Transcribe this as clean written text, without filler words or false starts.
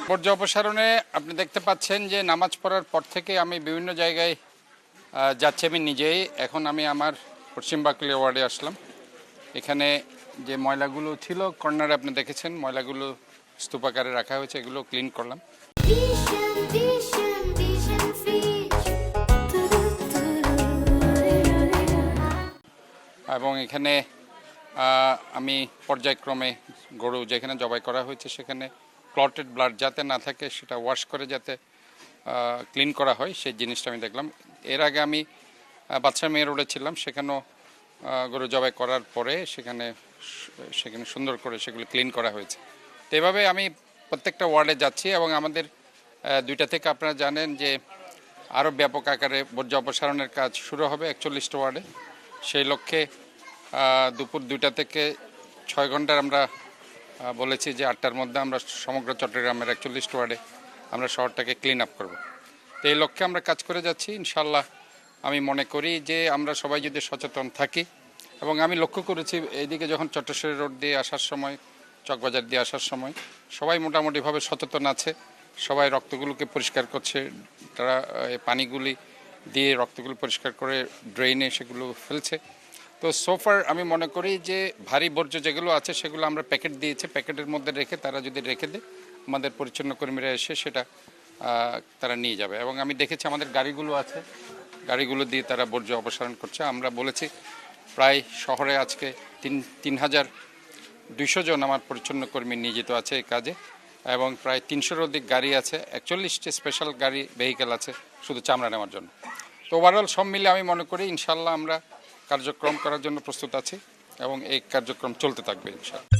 বর্জ্য অপসারণে আপনি দেখতে পাচ্ছেন যে নামাজ পড়ার পর থেকে আমি বিভিন্ন জায়গায় যাচ্ছি আমি নিজেই। এখন আমি আমার পশ্চিম বাকলিয়া ওয়ার্ডে আসলাম। এখানে যে ময়লাগুলো ছিল কর্নারে আপনি দেখেছেন, ময়লাগুলো স্তূপাকারে রাখা হয়েছে, এগুলো ক্লিন করলাম। এবং এখানে আমি পর্যায়ক্রমে গরু যেখানে জবাই করা হয়েছে সেখানে ক্লটেড ব্লাড যাতে না থাকে সেটা ওয়াশ করে যাতে ক্লিন করা হয় সেই জিনিসটা আমি দেখলাম। এর আগে আমি বাদশা মেয়ে রোডে ছিলাম, সেখানেও গরু জবাই করার পরে সেখানে সুন্দর করে সেগুলো ক্লিন করা হয়েছে। তো এভাবে আমি প্রত্যেকটা ওয়ার্ডে যাচ্ছি এবং আমাদের 2টা থেকে আপনারা জানেন যে আরও ব্যাপক আকারে বর্জ্য অপসারণের কাজ শুরু হবে 41টা ওয়ার্ডে। সেই লক্ষ্যে দুপুর 2টা থেকে 6 ঘন্টার আমরা বলেছি যে 8টার মধ্যে আমরা সমগ্র চট্টগ্রামের 41টা ওয়ার্ডে আমরা শহরটাকে ক্লিন আপ করব। তো এই লক্ষ্যে আমরা কাজ করে যাচ্ছি ইনশাল্লাহ। আমি মনে করি যে আমরা সবাই যদি সচেতন থাকি, এবং আমি লক্ষ্য করেছি এইদিকে যখন চট্টশ্বরী রোড দিয়ে আসার সময়, চকবাজার দিয়ে আসার সময় সবাই মোটামুটিভাবে সচেতন আছে, সবাই রক্তগুলোকে পরিষ্কার করছে, তারা পানিগুলি দিয়ে রক্তগুলো পরিষ্কার করে ড্রেনে সেগুলো ফেলছে। তো সোফার আমি মনে করি যে ভারী বর্জ্য যেগুলো আছে সেগুলো আমরা প্যাকেট দিয়েছি, প্যাকেটের মধ্যে রেখে তারা যদি রেখে দেয় আমাদের পরিচ্ছন্ন কর্মীরা এসে সেটা তারা নিয়ে যাবে। এবং আমি দেখেছি আমাদের গাড়িগুলো আছে, গাড়িগুলো দিয়ে তারা বর্জ্য অপসারণ করছে। আমরা বলেছি প্রায় শহরে আজকে 3,200 জন আমার পরিচ্ছন্ন কর্মী নিয়োজিত আছে এই কাজে, এবং প্রায় 300-র অধিক গাড়ি আছে, 41টি স্পেশাল গাড়ি ভেহিকেল আছে শুধু চামড়া নেওয়ার জন্য। তো ওভারঅল সব মিলে আমি মনে করি ইনশাল্লাহ আমরা কার্যক্রম করার জন্য প্রস্তুত আছি এবং এই কার্যক্রম চলতে থাকবে ইনশাল্লাহ।